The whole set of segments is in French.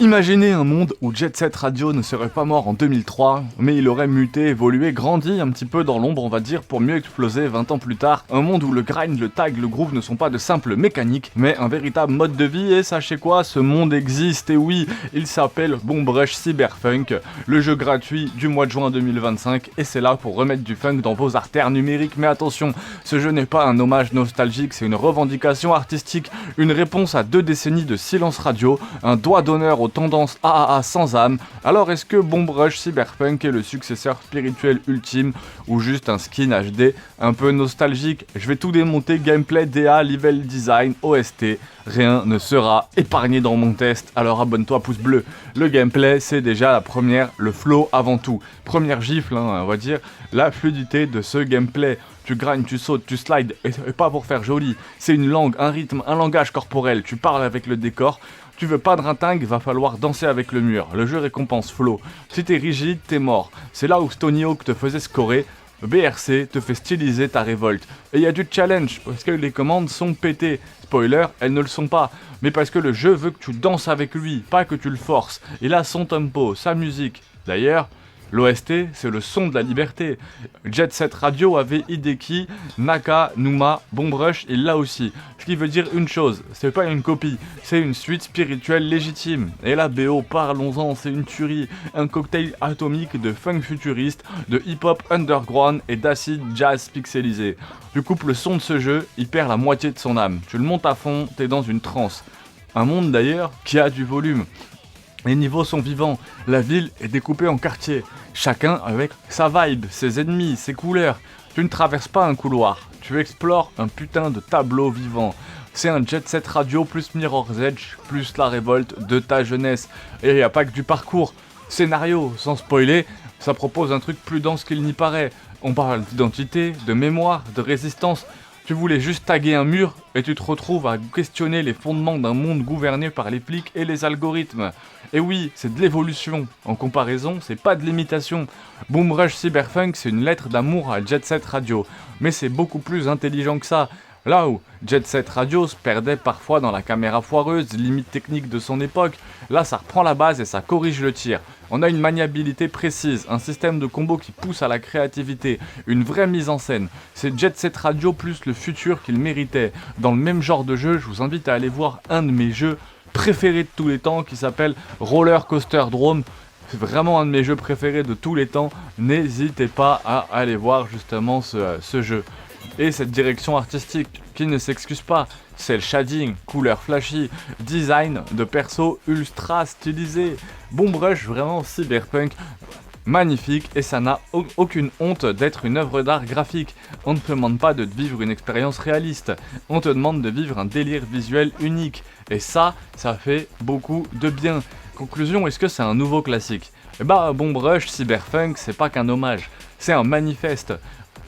Imaginez un monde où Jet Set Radio ne serait pas mort en 2003, mais il aurait muté, évolué, grandi un petit peu dans l'ombre on va dire, pour mieux exploser 20 ans plus tard. Un monde où le grind, le tag, le groove ne sont pas de simples mécaniques, mais un véritable mode de vie, et sachez quoi, ce monde existe, et oui, il s'appelle Bomb Rush Cyberfunk, le jeu gratuit du mois de juin 2025, et c'est là pour remettre du funk dans vos artères numériques. Mais attention, ce jeu n'est pas un hommage nostalgique, c'est une revendication artistique, une réponse à 2 décennies de silence radio, un doigt d'honneur aux tendances AAA sans âme. Alors est-ce que Bomb Rush Cyberpunk est le successeur spirituel ultime ou juste un skin HD un peu nostalgique? Je vais tout démonter, gameplay, DA, level design, OST, rien ne sera épargné dans mon test, alors abonne-toi pouce bleu. Le gameplay c'est déjà la première, le flow avant tout. Première gifle on va dire, la fluidité de ce gameplay. Tu grindes, tu sautes, tu slides, et pas pour faire joli. C'est une langue, un rythme, un langage corporel. Tu parles avec le décor. Tu veux pas de rintingue, va falloir danser avec le mur. Le jeu récompense flow. Si t'es rigide, t'es mort. C'est là où Stony Hawk te faisait scorer. BRC te fait styliser ta révolte. Et il y a du challenge, parce que les commandes sont pétées. Spoiler, elles ne le sont pas. Mais parce que le jeu veut que tu danses avec lui, pas que tu le forces. Il a son tempo, sa musique. D'ailleurs, l'OST, c'est le son de la liberté. Jet Set Radio avait Hideki, Naka, Numa, Bomb Rush, il l'a aussi. Ce qui veut dire une chose, c'est pas une copie, c'est une suite spirituelle légitime. Et la BO, parlons-en, c'est une tuerie, un cocktail atomique de funk futuriste, de hip-hop underground et d'acid jazz pixelisé. Tu coupes le son de ce jeu, il perd la moitié de son âme. Tu le montes à fond, t'es dans une transe. Un monde d'ailleurs qui a du volume. Les niveaux sont vivants, la ville est découpée en quartiers, chacun avec sa vibe, ses ennemis, ses couleurs. Tu ne traverses pas un couloir, tu explores un putain de tableau vivant. C'est un Jet Set Radio plus Mirror's Edge, plus la révolte de ta jeunesse. Et il n'y a pas que du parcours. Scénario, sans spoiler, ça propose un truc plus dense qu'il n'y paraît. On parle d'identité, de mémoire, de résistance. Tu voulais juste taguer un mur et tu te retrouves à questionner les fondements d'un monde gouverné par les flics et les algorithmes. Et oui, c'est de l'évolution. En comparaison, c'est pas de l'imitation. Boom Rush Cyberpunk, c'est une lettre d'amour à Jet Set Radio. Mais c'est beaucoup plus intelligent que ça. Là où Jet Set Radio se perdait parfois dans la caméra foireuse, limite technique de son époque, là ça reprend la base et ça corrige le tir. On a une maniabilité précise, un système de combo qui pousse à la créativité, une vraie mise en scène. C'est Jet Set Radio plus le futur qu'il méritait. Dans le même genre de jeu, je vous invite à aller voir un de mes jeux préférés de tous les temps qui s'appelle Roller Coaster Drome. C'est vraiment un de mes jeux préférés de tous les temps. N'hésitez pas à aller voir justement ce jeu. Et cette direction artistique qui ne s'excuse pas, c'est le shading, couleur flashy, design de perso ultra stylisé. Bomb Rush vraiment cyberpunk, magnifique, et ça n'a aucune honte d'être une œuvre d'art graphique. On ne te demande pas de vivre une expérience réaliste, on te demande de vivre un délire visuel unique. Et ça fait beaucoup de bien. Conclusion, est-ce que c'est un nouveau classique? Eh bah, Bomb Rush Cyberpunk, c'est pas qu'un hommage, c'est un manifeste.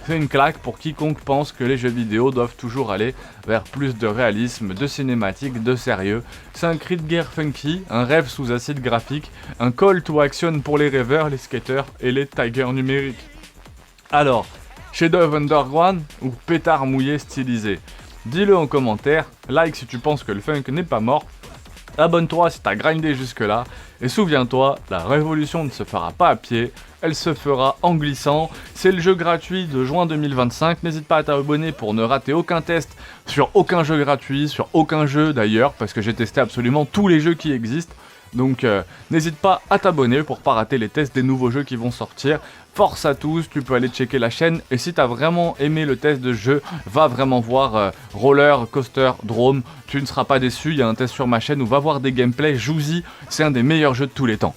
C'est une claque pour quiconque pense que les jeux vidéo doivent toujours aller vers plus de réalisme, de cinématique, de sérieux. C'est un cri de guerre funky, un rêve sous acide graphique, un call to action pour les rêveurs, les skaters et les tigers numériques. Alors, chef-d'œuvre underground ou pétard mouillé stylisé? Dis-le en commentaire, like si tu penses que le funk n'est pas mort, abonne-toi si t'as grindé jusque là, et souviens-toi, la révolution ne se fera pas à pied, elle se fera en glissant. C'est le jeu gratuit de juin 2025, n'hésite pas à t'abonner pour ne rater aucun test sur aucun jeu gratuit, sur aucun jeu d'ailleurs, parce que j'ai testé absolument tous les jeux qui existent. Donc n'hésite pas à t'abonner pour pas rater les tests des nouveaux jeux qui vont sortir. Force à tous, tu peux aller checker la chaîne, et si t'as vraiment aimé le test de jeu, va vraiment voir Roller Coaster Drome, tu ne seras pas déçu, il y a un test sur ma chaîne où va voir des gameplays, joue-y, c'est un des meilleurs jeux de tous les temps.